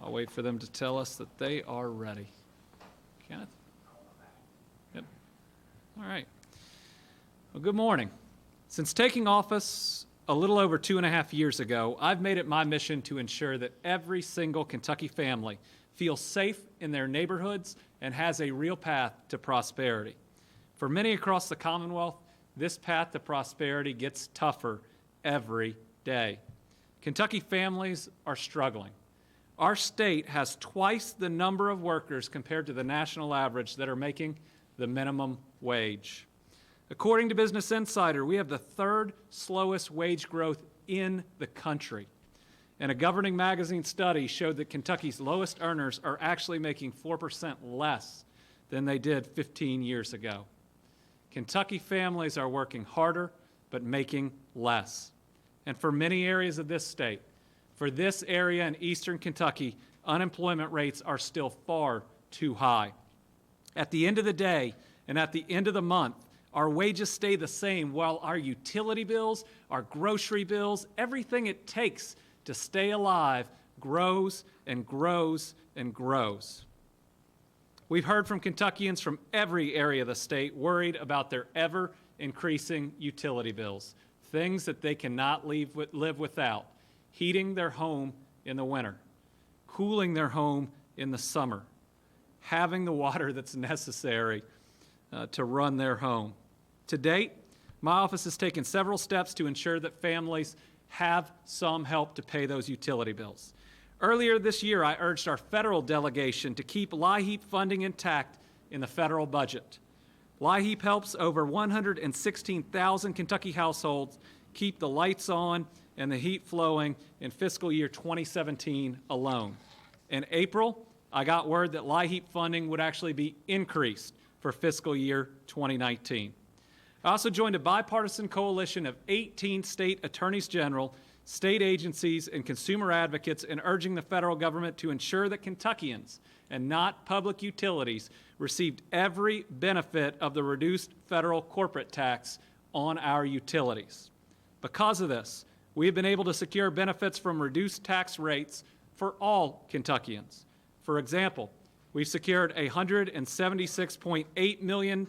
I'll wait for them to tell us that they are ready. Kenneth? Yep. All right. Well, good morning. Since taking office a little over 2.5 years ago, I've made it my mission to ensure that every single Kentucky family feels safe in their neighborhoods and has a real path to prosperity. For many across the Commonwealth, this path to prosperity gets tougher every day. Kentucky families are struggling. Our state has twice the number of workers compared to the national average that are making the minimum wage. According to Business Insider, we have the third slowest wage growth in the country. And a governing magazine study showed that Kentucky's lowest earners are actually making 4% less than they did 15 years ago. Kentucky families are working harder, but making less. And for many areas of this state, for this area in eastern Kentucky, unemployment rates are still far too high. At the end of the day and at the end of the month, our wages stay the same while our utility bills, our grocery bills, everything it takes to stay alive grows and grows and grows. We've heard from Kentuckians from every area of the state worried about their ever-increasing utility bills, things that they cannot live without, heating their home in the winter, cooling their home in the summer, having the water that's necessary to run their home. To date, my office has taken several steps to ensure that families have some help to pay those utility bills. Earlier this year, I urged our federal delegation to keep LIHEAP funding intact in the federal budget. LIHEAP helps over 116,000 Kentucky households keep the lights on and the heat flowing in fiscal year 2017 alone. In April, I got word that LIHEAP funding would actually be increased for fiscal year 2019. I also joined a bipartisan coalition of 18 state attorneys general, state agencies, and consumer advocates in urging the federal government to ensure that Kentuckians and not public utilities received every benefit of the reduced federal corporate tax on our utilities. Because of this, we have been able to secure benefits from reduced tax rates for all Kentuckians. For example, we've secured $176.8 million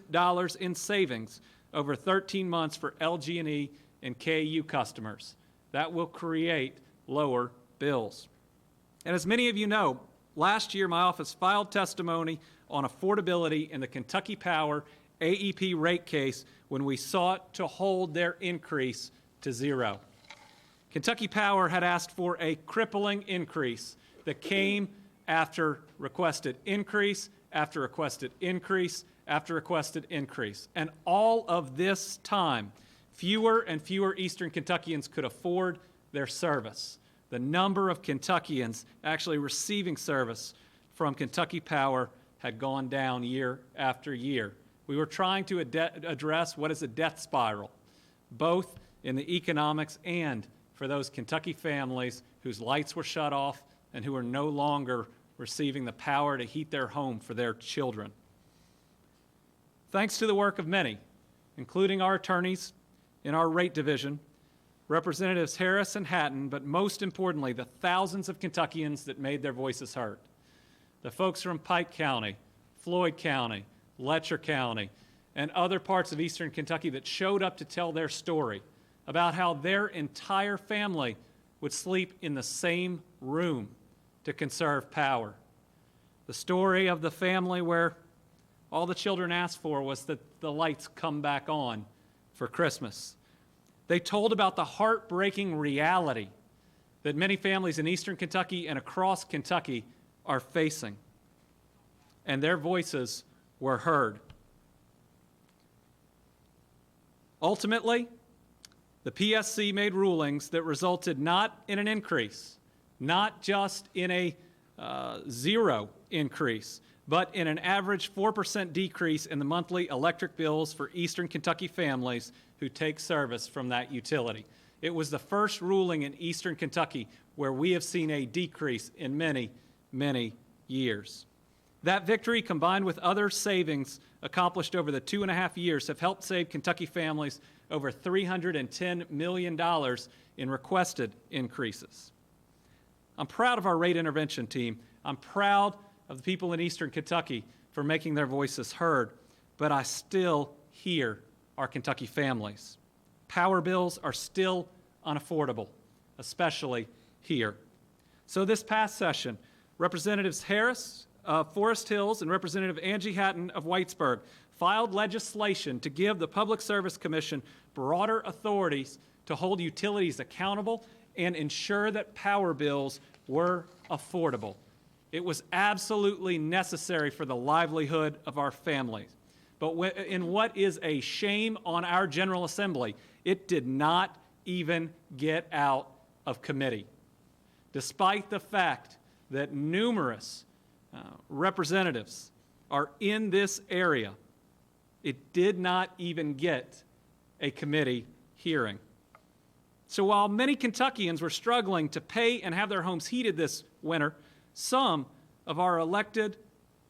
in savings over 13 months for LG&E and KU customers. That will create lower bills. And as many of you know, last year my office filed testimony on affordability in the Kentucky Power AEP rate case when we sought to hold their increase to zero. Kentucky Power had asked for a crippling increase that came after requested increase, after requested increase, after requested increase. And all of this time, fewer and fewer Eastern Kentuckians could afford their service. The number of Kentuckians actually receiving service from Kentucky Power had gone down year after year. We were trying to address what is a death spiral, both in the economics and for those Kentucky families whose lights were shut off and who are no longer receiving the power to heat their home for their children. Thanks to the work of many, including our attorneys in our rate division, Representatives Harris and Hatton, but most importantly, the thousands of Kentuckians that made their voices heard. The folks from Pike County, Floyd County, Letcher County, and other parts of eastern Kentucky that showed up to tell their story about how their entire family would sleep in the same room to conserve power. The story of the family where all the children asked for was that the lights come back on for Christmas. They told about the heartbreaking reality that many families in eastern Kentucky and across Kentucky are facing. And their voices were heard. Ultimately, the PSC made rulings that resulted not in an increase, not just in a zero increase, but in an average 4% decrease in the monthly electric bills for eastern Kentucky families who take service from that utility. It was the first ruling in eastern Kentucky where we have seen a decrease in many, many years. That victory, combined with other savings accomplished over the 2.5 years, have helped save Kentucky families over $310 million in requested increases. I'm proud of our rate intervention team. I'm proud of the people in Eastern Kentucky for making their voices heard, but I still hear our Kentucky families. Power bills are still unaffordable, especially here. So this past session, Representatives Harris of Forest Hills and Representative Angie Hatton of Whitesburg filed legislation to give the Public Service Commission broader authorities to hold utilities accountable and ensure that power bills were affordable. It was absolutely necessary for the livelihood of our families. But in what is a shame on our General Assembly, it did not even get out of committee, despite the fact that numerous representatives are in this area. It did not even get a committee hearing. So while many Kentuckians were struggling to pay and have their homes heated this winter, some of our elected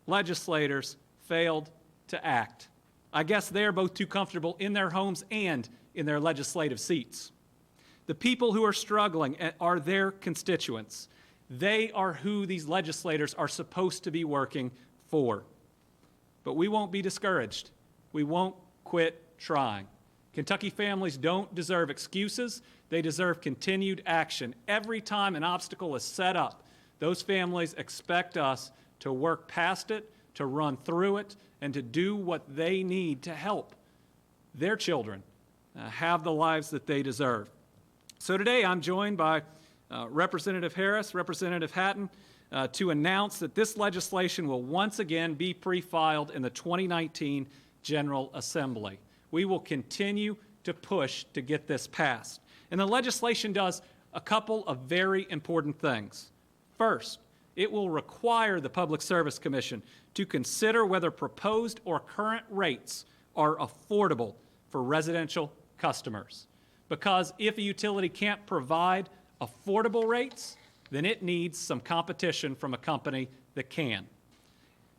legislators failed to act. I guess they're both too comfortable in their homes and in their legislative seats. The people who are struggling are their constituents. They are who these legislators are supposed to be working for. But we won't be discouraged. We won't quit trying. Kentucky families don't deserve excuses. They deserve continued action. Every time an obstacle is set up, those families expect us to work past it, to run through it, and to do what they need to help their children have the lives that they deserve. So today I'm joined by Representative Harris, Representative Hatton, to announce that this legislation will once again be pre-filed in the 2019 General Assembly. We will continue to push to get this passed. And the legislation does a couple of very important things. First, it will require the Public Service Commission to consider whether proposed or current rates are affordable for residential customers. Because if a utility can't provide affordable rates, then it needs some competition from a company that can.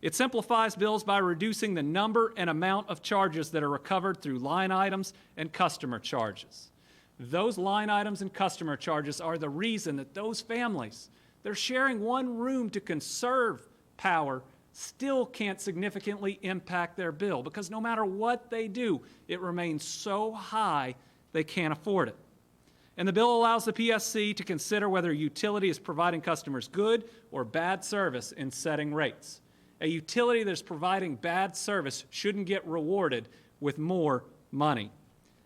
It simplifies bills by reducing the number and amount of charges that are recovered through line items and customer charges. Those line items and customer charges are the reason that those families, they're sharing one room to conserve power, still can't significantly impact their bill because no matter what they do, it remains so high they can't afford it. And the bill allows the PSC to consider whether a utility is providing customers good or bad service in setting rates. A utility that's providing bad service shouldn't get rewarded with more money.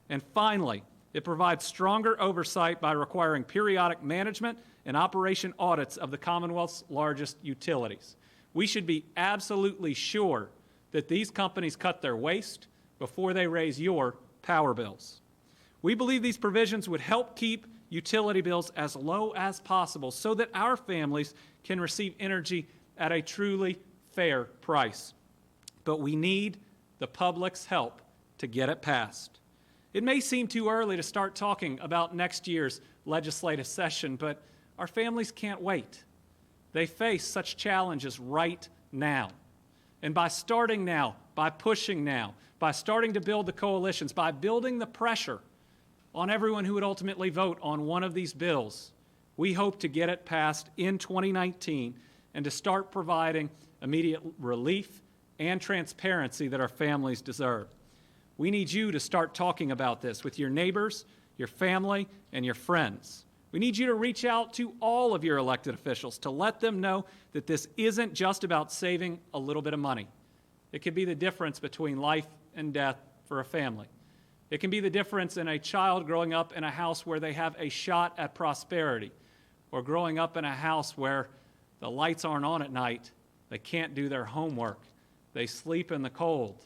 And finally, it provides stronger oversight by requiring periodic management and operation audits of the Commonwealth's largest utilities. We should be absolutely sure that these companies cut their waste before they raise your power bills. We believe these provisions would help keep utility bills as low as possible so that our families can receive energy at a truly fair price. But we need the public's help to get it passed. It may seem too early to start talking about next year's legislative session, but our families can't wait. They face such challenges right now. And by starting now, by pushing now, by starting to build the coalitions, by building the pressure on everyone who would ultimately vote on one of these bills, we hope to get it passed in 2019 and to start providing immediate relief and transparency that our families deserve. We need you to start talking about this with your neighbors, your family, and your friends. We need you to reach out to all of your elected officials to let them know that this isn't just about saving a little bit of money. It could be the difference between life and death for a family. It can be the difference in a child growing up in a house where they have a shot at prosperity, or growing up in a house where the lights aren't on at night, they can't do their homework, they sleep in the cold,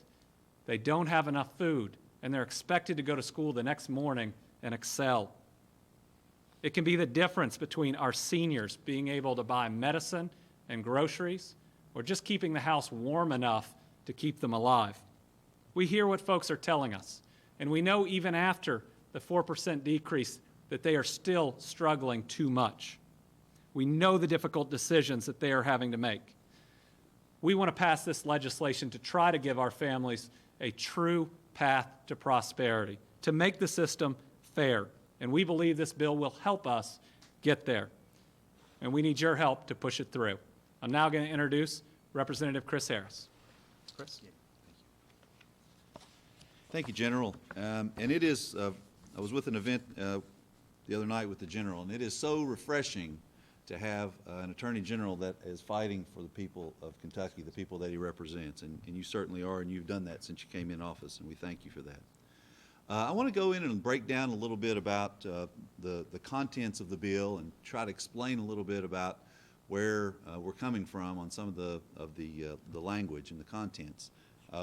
they don't have enough food, and they're expected to go to school the next morning and excel. It can be the difference between our seniors being able to buy medicine and groceries, or just keeping the house warm enough to keep them alive. We hear what folks are telling us, and we know even after the 4% decrease that they are still struggling too much. We know the difficult decisions that they are having to make. We want to pass this legislation to try to give our families a true path to prosperity, to make the system fair. And we believe this bill will help us get there. and we need your help to push it through. I'm now going to introduce Representative Chris Harris. Chris? Thank you, General. And it is, I was with an event the other night with the General, and it is so refreshing to have an Attorney General that is fighting for the people of Kentucky, the people that he represents. And you certainly are, and you've done that since you came in office, and we thank you for that. I want to go in and break down a little bit about the contents of the bill and try to explain a little bit about where we're coming from on some of the language and the contents.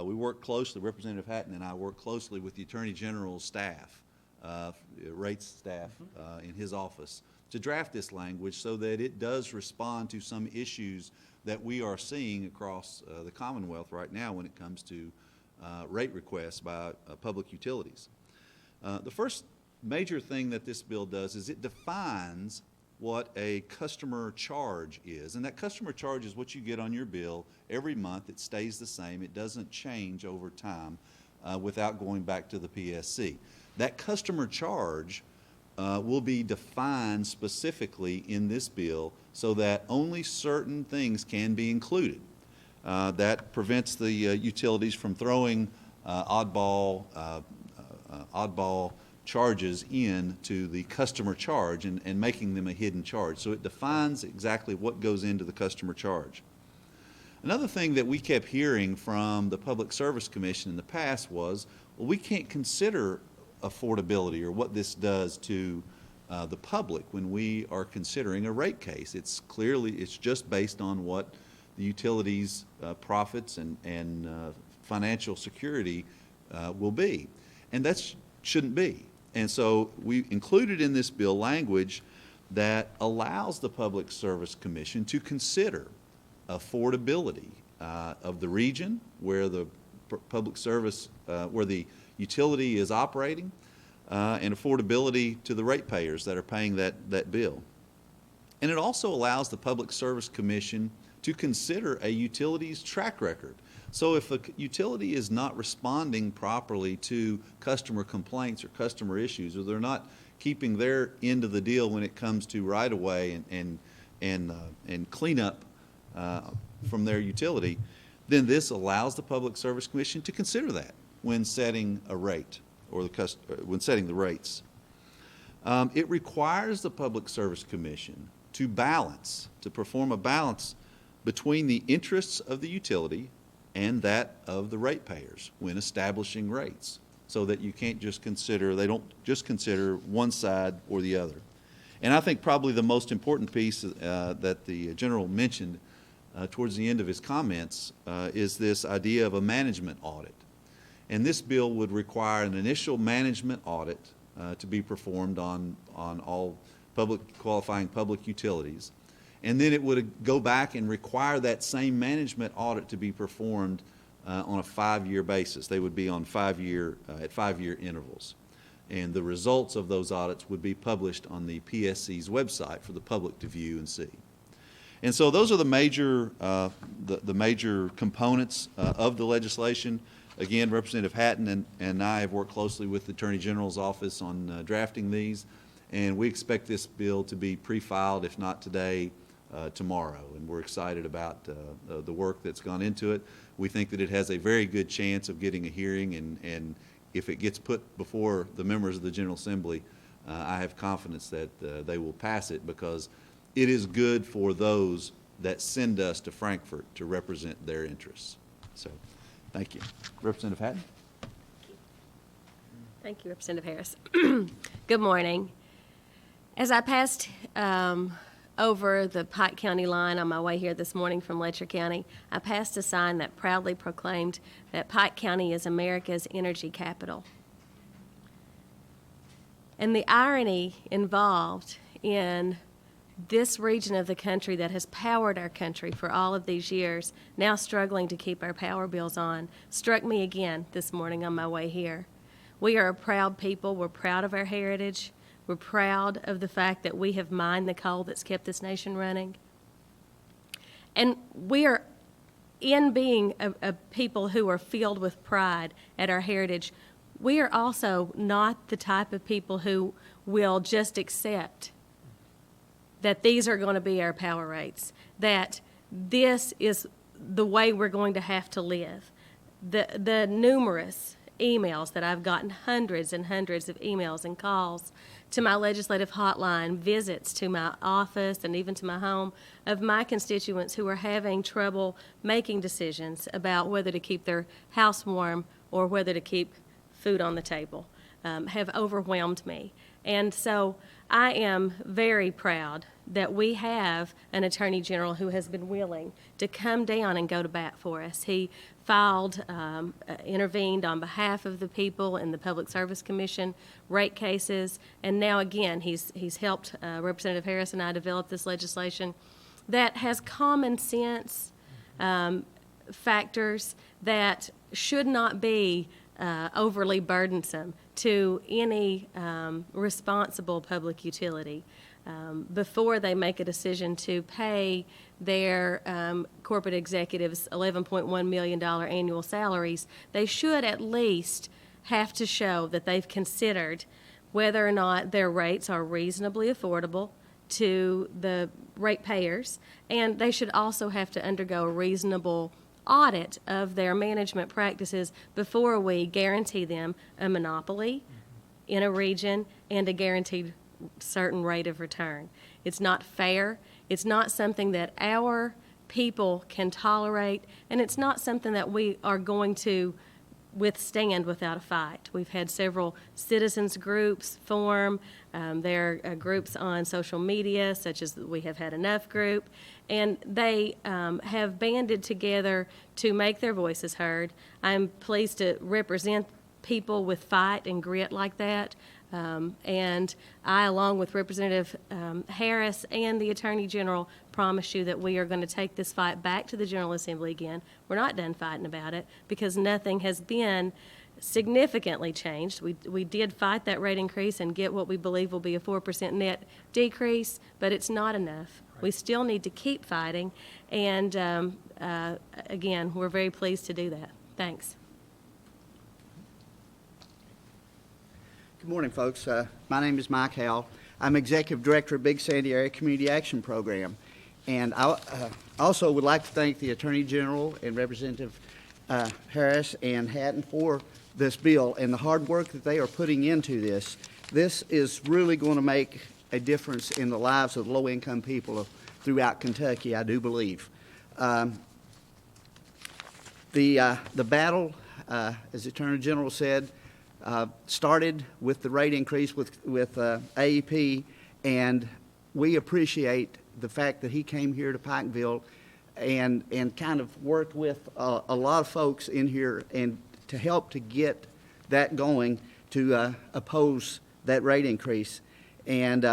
We work closely, Representative Hatton and I work closely with the Attorney General's staff, rates staff in his office, to draft this language so that it does respond to some issues that we are seeing across the Commonwealth right now when it comes to rate requests by public utilities. The first major thing that this bill does is it defines what a customer charge is. And that customer charge is what you get on your bill every month. It stays the same. It doesn't change over time without going back to the PSC. That customer charge will be defined specifically in this bill so that only certain things can be included. That prevents the utilities from throwing oddball charges into the customer charge and making them a hidden charge. So it defines exactly what goes into the customer charge. Another thing that we kept hearing from the Public Service Commission in the past was, well, we can't consider affordability or what this does to the public when we are considering a rate case. It's just based on what the utilities' profits and financial security will be. And that shouldn't be. And so we included in this bill language that allows the Public Service Commission to consider affordability of the region where the public service, where the utility is operating, and affordability to the ratepayers that are paying that bill. And it also allows the Public Service Commission to consider a utility's track record. So if a utility is not responding properly to customer complaints or customer issues, or they're not keeping their end of the deal when it comes to right-of-way and cleanup from their utility, then this allows the Public Service Commission to consider that when setting a rate or when setting the rates. It requires the Public Service Commission to perform a balance between the interests of the utility and that of the ratepayers when establishing rates, so that you can't just consider, they don't just consider one side or the other. And I think probably the most important piece that the General mentioned towards the end of his comments is this idea of a management audit. And this bill would require an initial management audit to be performed on all qualifying public utilities. And then it would go back and require that same management audit to be performed on a 5-year basis. They would be on at 5-year intervals. And the results of those audits would be published on the PSC's website for the public to view and see. And so those are the major components of the legislation. Again, Representative Hatton and I have worked closely with the Attorney General's office on drafting these, and we expect this bill to be pre-filed, if not today, tomorrow. And we're excited about the work that's gone into it. We think that it has a very good chance of getting a hearing, and if it gets put before the members of the General Assembly, I have confidence that they will pass it, because it is good for those that send us to Frankfort to represent their interests. So, thank you. Representative Hatton? Thank you, Representative Harris. Good morning. As I passed over the Pike County line on my way here this morning from Letcher County, I passed a sign that proudly proclaimed that Pike County is America's energy capital. And the irony involved in this region of the country that has powered our country for all of these years, now struggling to keep our power bills on, struck me again this morning on my way here. We are a proud people. We're proud of our heritage. We're proud of the fact that we have mined the coal that's kept this nation running. And we are, in being a people who are filled with pride at our heritage, we are also not the type of people who will just accept that these are going to be our power rates, that this is the way we're going to have to live. The numerous emails that I've gotten, hundreds and hundreds of emails and calls to my legislative hotline, visits to my office and even to my home of my constituents who are having trouble making decisions about whether to keep their house warm or whether to keep food on the table, have overwhelmed me. And so I am very proud that we have an Attorney General who has been willing to come down and go to bat for us. He filed, intervened on behalf of the people in the Public Service Commission rate cases, and now again he's helped Representative Harris and I develop this legislation that has common sense factors that should not be overly burdensome to any responsible public utility. Before they make a decision to pay their corporate executives $11.1 million annual salaries, they should at least have to show that they've considered whether or not their rates are reasonably affordable to the ratepayers, and they should also have to undergo a reasonable audit of their management practices before we guarantee them a monopoly in a region and a guaranteed certain rate of return. It's not fair. It's not something that our people can tolerate, and it's not something that we are going to withstand without a fight. We've had several citizens groups form. There are groups on social media, such as the We Have Had Enough group, and they have banded together to make their voices heard. I'm pleased to represent people with fight and grit like that. And I, along with Representative Harris and the Attorney General, promise you that we are going to take this fight back to the General Assembly again. We're not done fighting about it because nothing has been significantly changed. We did fight that rate increase and get what we believe will be a 4% net decrease, but it's not enough. Right. We still need to keep fighting, and again, we're very pleased to do that. Thanks. Good morning, folks. My name is Mike Howell. I'm Executive Director of Big Sandy Area Community Action Program. And I also would like to thank the Attorney General and Representative Harris and Hatton for this bill and the hard work that they are putting into this. This is really going to make a difference in the lives of low-income people throughout Kentucky, I do believe. The battle, as the Attorney General said, started with the rate increase with AEP, and we appreciate the fact that he came here to Pikeville and kind of worked with a lot of folks in here and to help to get that going to oppose that rate increase. And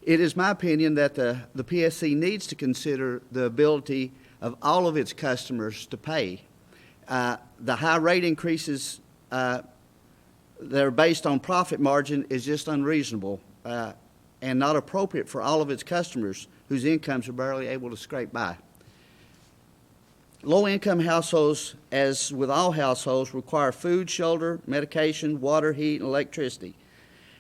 it is my opinion that the PSC needs to consider the ability of all of its customers to pay. The high rate increases that are based on profit margin is just unreasonable and not appropriate for all of its customers whose incomes are barely able to scrape by. Low-income households, as with all households, require food, shelter, medication, water, heat, and electricity.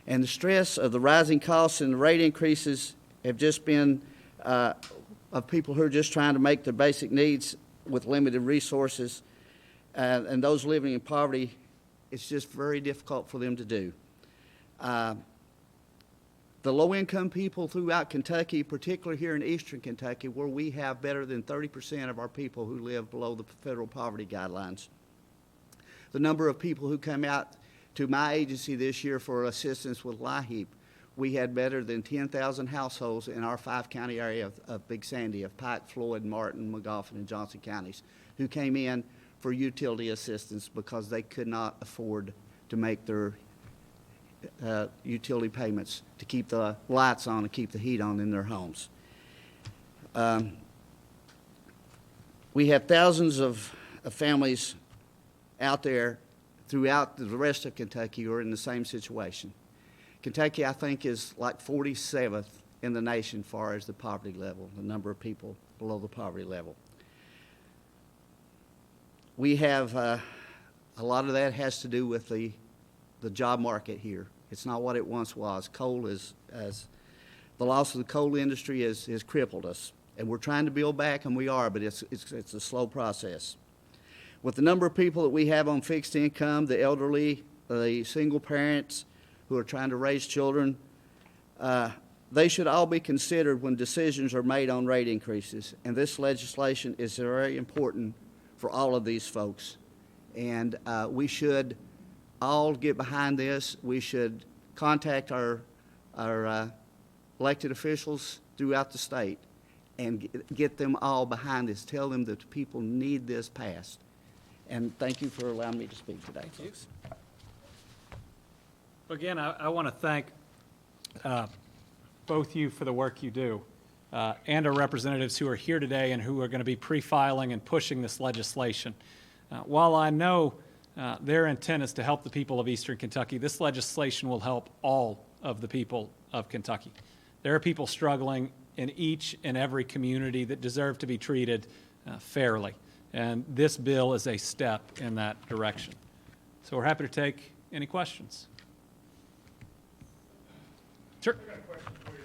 And the stress of the rising costs and the rate increases have just been of people who are just trying to make their basic needs with limited resources, and those living in poverty. It's just very difficult for them to do. The low-income people throughout Kentucky, particularly here in eastern Kentucky, where we have better than 30% of our people who live below the federal poverty guidelines. The number of people who come out to my agency this year for assistance with LIHEAP, we had better than 10,000 households in our 5-county area of Big Sandy, of Pike, Floyd, Martin, McGoffin, and Johnson counties, who came in for utility assistance because they could not afford to make their utility payments to keep the lights on and keep the heat on in their homes. We have thousands of families out there throughout the rest of Kentucky who are in the same situation. Kentucky, I think, is like 47th in the nation as far as the poverty level, the number of people below the poverty level. We have a lot of that has to do with the job market here. It's not what it once was. Coal is, as The loss of the coal industry has crippled us, and we're trying to build back, and we are, but it's a slow process. With the number of people that we have on fixed income, the elderly, the single parents who are trying to raise children, they should all be considered when decisions are made on rate increases. And this legislation is very important for all of these folks. And we should all get behind this. We should contact our elected officials throughout the state and get them all behind this. Tell them that people need this passed. And thank you for allowing me to speak today, folks. Again, I want to thank both you for the work you do, and our representatives who are here today and who are going to be pre-filing and pushing this legislation. While I know their intent is to help the people of Eastern Kentucky, this legislation will help all of the people of Kentucky. There are people struggling in each and every community that deserve to be treated fairly, and this bill is a step in that direction. So we're happy to take any questions. Sure. I got a question for you.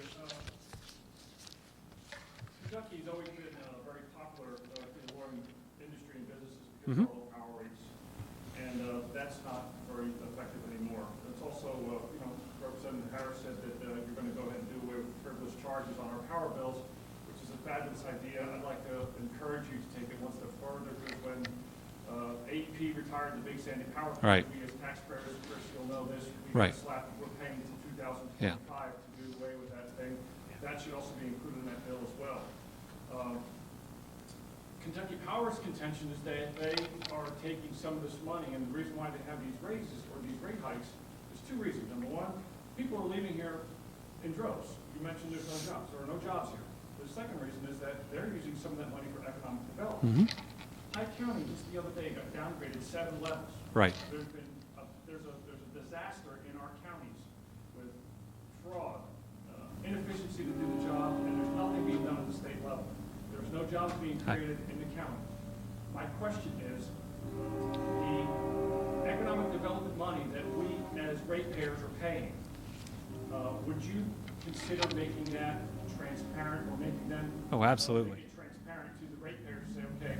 Kentucky's always been very popular in the warring industry and businesses because of our low power rates, and that's not very effective anymore. It's also, Representative Harris said that you're going to go ahead and do away with frivolous charges on our power bills, which is a fabulous idea. I'd like to encourage you to take it one step further, because when AEP retired the Big Sandy Power Plant, Right. we as taxpayers, Chris, you'll know this, we Right. got slapped, we're paying until 2025 Yeah. to do away with that thing. That should also be included in that bill as well. Kentucky Power's contention is that they are taking some of this money, and the reason why they have these raises or these rate hikes is two reasons. Number one, people are leaving here in droves. You mentioned there's no jobs. There are no jobs here. The second reason is that they're using some of that money for economic development. Hyde County just the other day got downgraded 7 levels. Right. There's a disaster in our counties with fraud, inefficiency to do the job, and there's nothing being done at the state level. There's no jobs being created in the county. My question is, the economic development money that we as ratepayers are paying, would you consider making that transparent, or making them Oh, absolutely. make it transparent to the ratepayers to say, okay,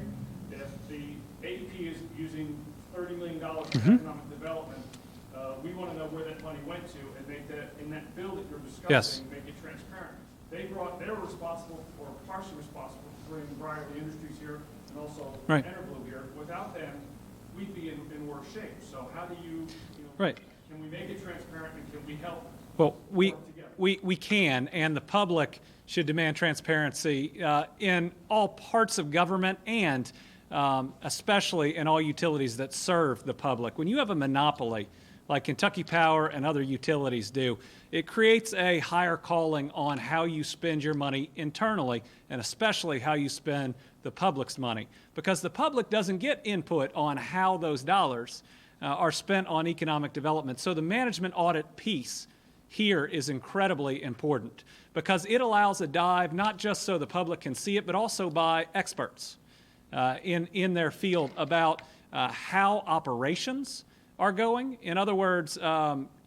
if the AEP is using $30 million for economic development, we want to know where that money went to, and make that, in that bill that you're discussing, make it transparent. They were responsible, or partially responsible, for bringing Brierley Industries here, and also Right. Enerblue here. Without them, we'd be in worse shape. So how do you, Right. can we make it transparent, and can we help Well, work together? we can, and the public should demand transparency in all parts of government, and especially in all utilities that serve the public. When you have a monopoly, like Kentucky Power and other utilities do, it creates a higher calling on how you spend your money internally, and especially how you spend the public's money, because the public doesn't get input on how those dollars are spent on economic development. So the management audit piece here is incredibly important, because it allows a dive not just so the public can see it, but also by experts in their field about how operations are going. In other words,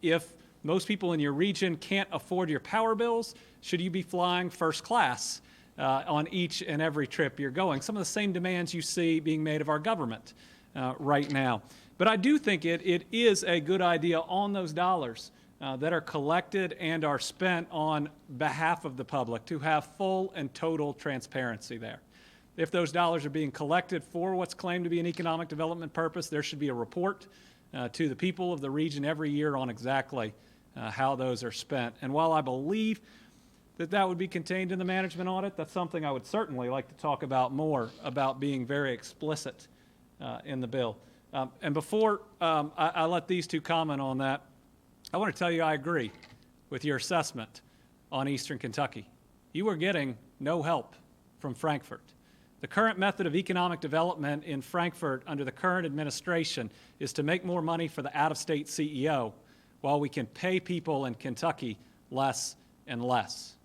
if most people in your region can't afford your power bills, should you be flying first class on each and every trip you're going? Some of the same demands you see being made of our government right now. But I do think it is a good idea on those dollars that are collected and are spent on behalf of the public to have full and total transparency there. If those dollars are being collected for what's claimed to be an economic development purpose, there should be a report to the people of the region every year on exactly how those are spent. And while I believe that would be contained in the management audit, that's something I would certainly like to talk about more, about being very explicit in the bill. And before I let these two comment on that, I want to tell you I agree with your assessment on Eastern Kentucky. You are getting no help from Frankfurt. The current method of economic development in Frankfurt under the current administration is to make more money for the out-of-state CEO, while we can pay people in Kentucky less and less.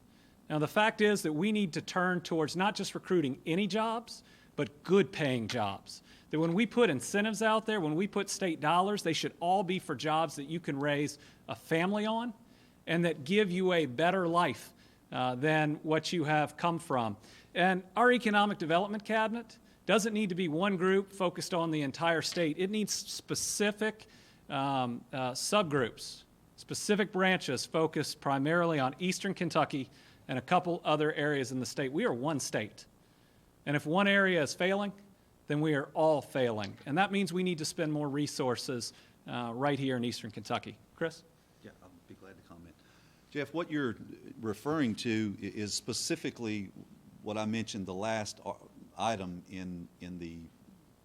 Now, the fact is that we need to turn towards not just recruiting any jobs, but good-paying jobs. That when we put incentives out there, when we put state dollars, they should all be for jobs that you can raise a family on and that give you a better life than what you have come from. And our economic development cabinet doesn't need to be one group focused on the entire state. It needs specific subgroups, specific branches focused primarily on eastern Kentucky and a couple other areas in the state. We are one state. And if one area is failing, then we are all failing. And that means we need to spend more resources right here in eastern Kentucky. Chris? Yeah, I'll be glad to comment. Jeff, what you're referring to is specifically what I mentioned, the last item in the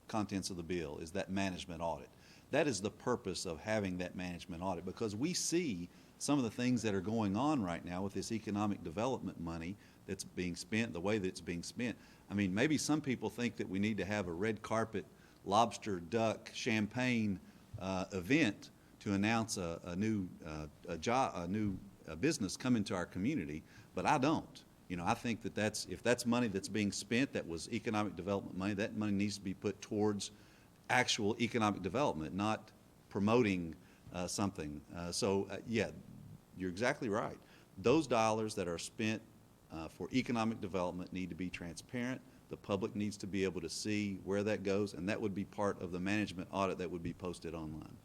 contents of the bill, is that management audit. That is the purpose of having that management audit, because we see some of the things that are going on right now with this economic development money that's being spent, the way that it's being spent. I mean, maybe some people think that we need to have a red carpet, lobster, duck, champagne event to announce a new business coming to our community, but I don't. You know, I think that if that's money that's being spent, that was economic development money, that money needs to be put towards actual economic development, not promoting something. Yeah, you're exactly right. Those dollars that are spent for economic development need to be transparent. The public needs to be able to see where that goes, and that would be part of the management audit that would be posted online.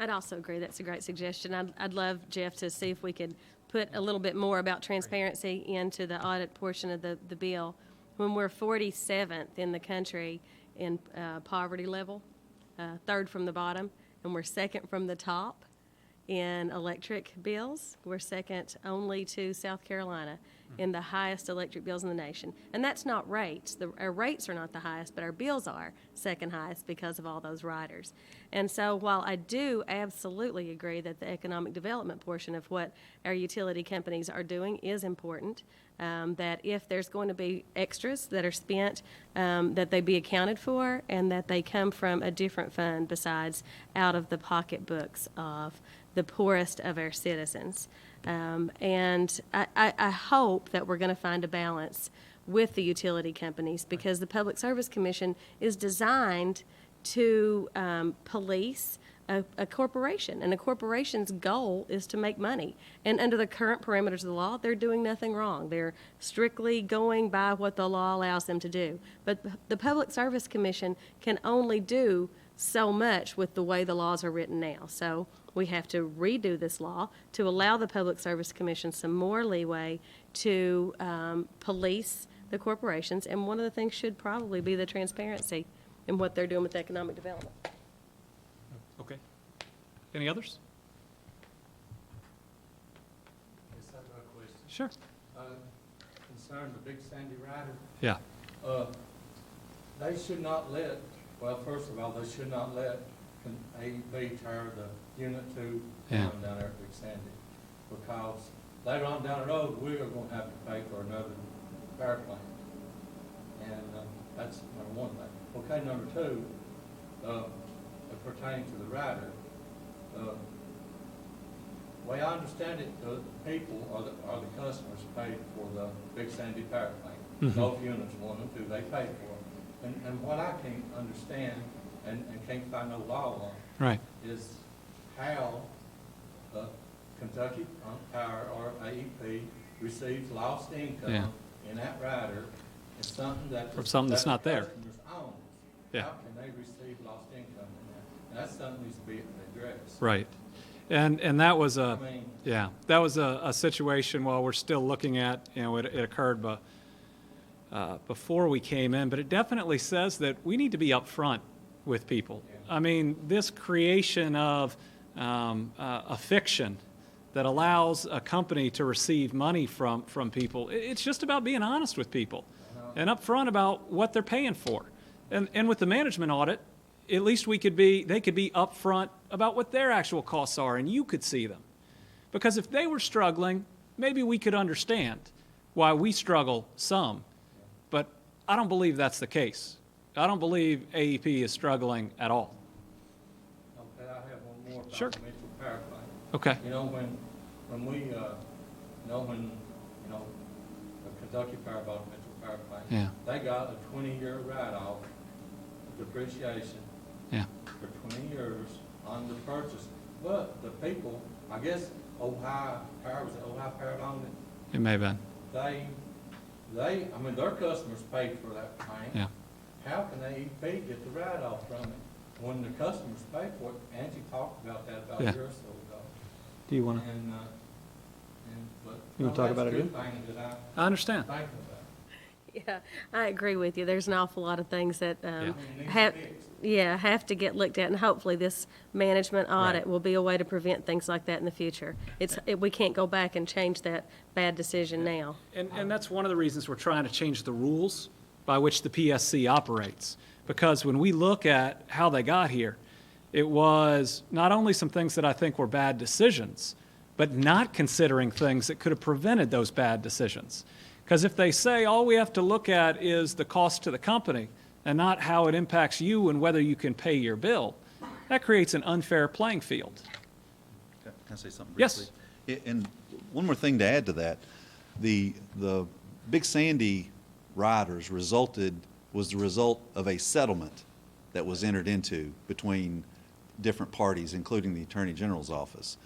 I'd also agree. That's a great suggestion. I'd love, Jeff, to see if we could put a little bit more about transparency into the audit portion of the bill. When we're 47th in the country in poverty level, third from the bottom, and we're second from the top in electric bills. We're second only to South Carolina in the highest electric bills in the nation. And that's not rates. Our rates are not the highest, but our bills are second highest because of all those riders. And so while I do absolutely agree that the economic development portion of what our utility companies are doing is important, that if there's going to be extras that are spent, that they be accounted for and that they come from a different fund besides out of the pocketbooks of the poorest of our citizens. And I hope that we're going to find a balance with the utility companies, because the Public Service Commission is designed to police a corporation, and a corporation's goal is to make money. And under the current parameters of the law, they're doing nothing wrong. They're strictly going by what the law allows them to do. But the Public Service Commission can only do so much with the way the laws are written now. So we have to redo this law to allow the Public Service Commission some more leeway to police the corporations, and one of the things should probably be the transparency in what they're doing with economic development. Okay. Any others? Yes, I have a question. Sure. Concerning the Big Sandy Rider, Yeah. they should not let, well, first of all, they should not let AEP tear the Unit 2 Yeah. down there at Big Sandy, because later on down the road, we are going to have to pay for another power plant. And that's number one thing. Okay, number two, pertaining to the rider, the way I understand it, the people or the customers paid for the Big Sandy power plant. Mhm. Both units, 1 and 2, they paid for it. And what I can't understand and can't find no law on Right. is how Kentucky Power or AEP receives lost Yeah. income in that rider. It's something that. From something that's not there. Customers own. Yeah. How can they receive lost income in that? And that's something that needs to be addressed. Right. And that was I mean, that was a situation while we're still looking at, it occurred before we came in, but it definitely says that we need to be upfront with people. Yeah. I mean, this creation of a fiction that allows a company to receive money from people, it's just about being honest with people and upfront about what they're paying for. And with the management audit, at least they could be upfront about what their actual costs are, and you could see them. Because if they were struggling, maybe we could understand why we struggle some. But I don't believe that's the case. I don't believe AEP is struggling at all. okay, I have one more about Sure. the Mitchell Power Plant. Okay. You know, when we, the Kentucky Power bought Mitchell Power Plant. Yeah. They got a 20-year write-off of depreciation Yeah. for 20 years on the purchase Well, the people, I guess Ohio Power, was it Ohio Power owned it? It may have been, I mean, their customers paid for that plant. yeah. How can AEP get the write-off from it when the customers pay for it? Angie talked about that about a Yeah. year or so ago. Do you want to? But. You wanna talk about it That's a again? good thing that I understand. I think about. Yeah, I agree with you. There's an awful lot of things that Yeah. I mean, it needs have, fixed. have to get looked at, and hopefully this management audit Right. will be a way to prevent things like that in the future. We can't go back and change that bad decision now. And that's one of the reasons we're trying to change the rules by which the PSC operates. Because when we look at how they got here, it was not only some things that I think were bad decisions, but not considering things that could have prevented those bad decisions. Because if they say all we have to look at is the cost to the company and not how it impacts you and whether you can pay your bill, that creates an unfair playing field. Can I say something Yes. briefly? And one more thing to add to that, the Big Sandy riders was the result of a settlement that was entered into between different parties, including the Attorney General's office.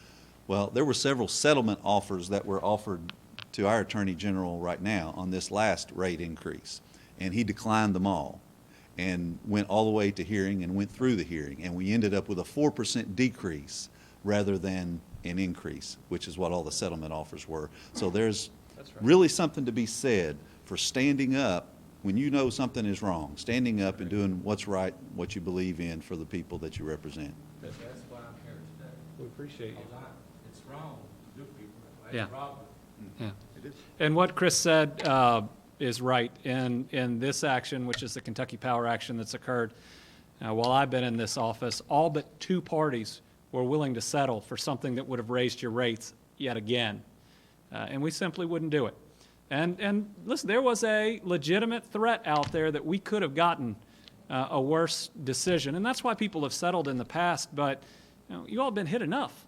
Well, there were several settlement offers that were offered to our Attorney General right now on this last rate increase, and he declined them all and went all the way to hearing and went through the hearing, and we ended up with a 4% decrease rather than an increase, which is what all the settlement offers were. So there's really something to be said for standing up when you know something is wrong, standing up and doing what's right, what you believe in for the people that you represent. That's why I'm here today. We appreciate you. Because it's wrong to do people that way. Yeah. It's wrong. Yeah. And what Chris said is right. In this action, which is the Kentucky Power action that's occurred, while I've been in this office, all but 2 parties were willing to settle for something that would have raised your rates yet again. And we simply wouldn't do it. And listen, there was a legitimate threat out there that we could have gotten a worse decision. And that's why people have settled in the past. But you all have been hit enough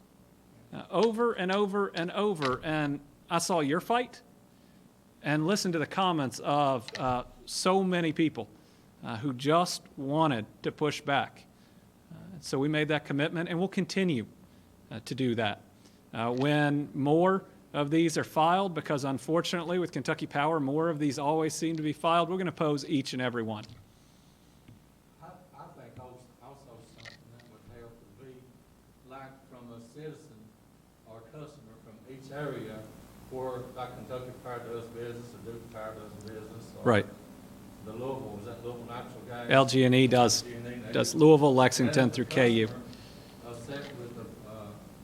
over and over and over. And I saw your fight and listened to the comments of so many people who just wanted to push back. So we made that commitment, and we'll continue to do that. When more of these are filed, because unfortunately with Kentucky Power, more of these always seem to be filed, we're going to oppose each and every one. I think also something that would help would be like from a citizen or customer from each area where like Kentucky Power does business or Duke Power does business. Or Right. The Louisville, was that Louisville Natural Gas? LG&E does Louisville, Lexington through KU. I sat with the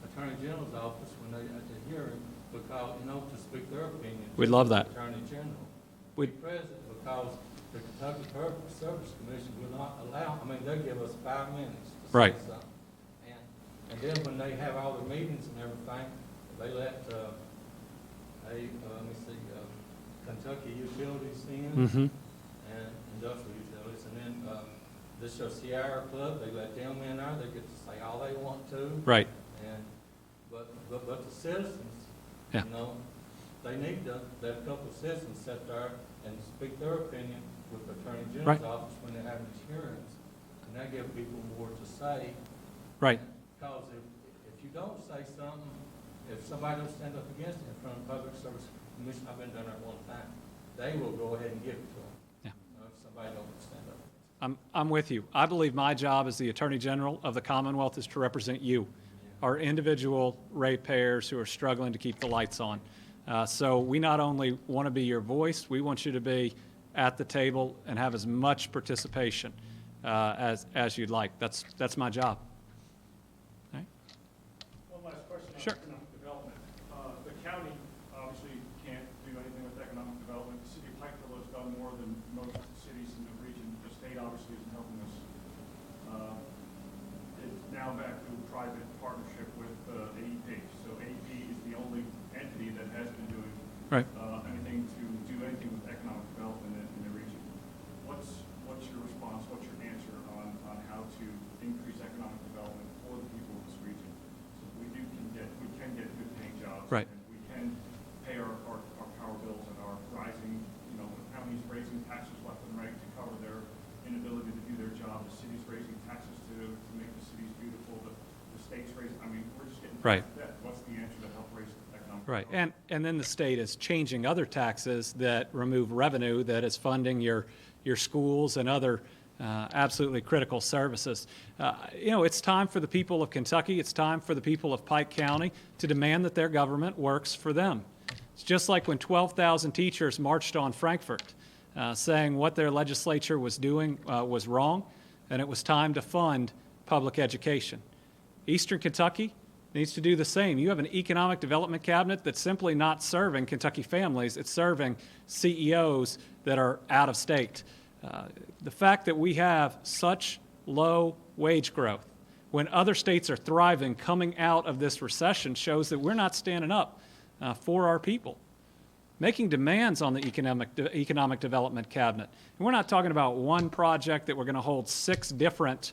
Attorney General's office when they at the hearing because, to speak their opinion. We'd love that. Attorney General. We'd- Be present because the Kentucky Public Service Commission will not allow, they give us 5 minutes to say Right. something. And then when they have all the meetings and everything, they let, Kentucky Utilities in. Mm-hmm. And industrial utilities, and then this Sierra Club, they let them in there, they get to say all they want to. Right. And, but the citizens, Yeah. they need to, that couple of citizens sit there and speak their opinion with the Attorney Right. General's office when they're having these hearings, and that give people more to say. Right. Because if you don't say something, if somebody don't stand up against it in front of the Public Service Commission, I've been down there one time, they will go ahead and give it to them. Yeah. If somebody don't stand up. I'm with you. I believe my job as the Attorney General of the Commonwealth is to represent you, our individual ratepayers who are struggling to keep the lights on. So we not only want to be your voice, we want you to be at the table and have as much participation as you'd like. That's my job. All right. One last question on Sure. economic development. The county obviously can't do anything with economic development. The city of Pikeville has done more than most cities in the region. The state obviously isn't helping us. It's now back to private partnership with AEP. So AEP is the only entity that has been doing Right. anything to do anything with economic development in the region. What's your response? What's your answer on how to increase economic development for the people of this region? So we can get good paying jobs. Right. And we can pay our power bills and our rising, the county's raising taxes left and right to cover their inability to do their job. The city's raising taxes to make the cities beautiful. The state's raising, we're Right. What's the answer to help raise economic Right, growth? and then the state is changing other taxes that remove revenue that is funding your schools and other absolutely critical services. You know, it's time for the people of Kentucky, it's time for the people of Pike County to demand that their government works for them. It's just like when 12,000 teachers marched on Frankfurt, saying what their legislature was doing was wrong, and it was time to fund public education. Eastern Kentucky needs to do the same. You have an economic development cabinet that's simply not serving Kentucky families, it's serving CEOs that are out of state. The fact that we have such low wage growth when other states are thriving coming out of this recession shows that we're not standing up for our people. Making demands on the economic development cabinet. And we're not talking about one project that we're going to hold 6 different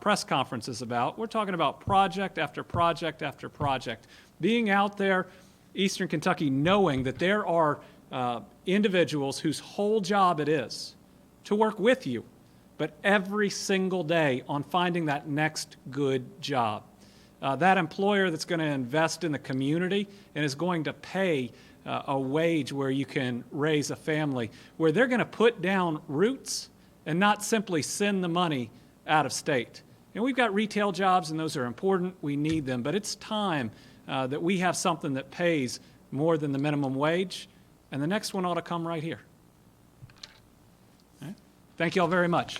press conferences about. We're talking about project after project after project. Being out there, Eastern Kentucky, knowing that there are individuals whose whole job it is to work with you, but every single day on finding that next good job. That employer that's going to invest in the community and is going to pay a wage where you can raise a family, where they're going to put down roots and not simply send the money out of state. And we've got retail jobs, and those are important. We need them. But it's time that we have something that pays more than the minimum wage, and the next one ought to come right here. All right? Thank you all very much.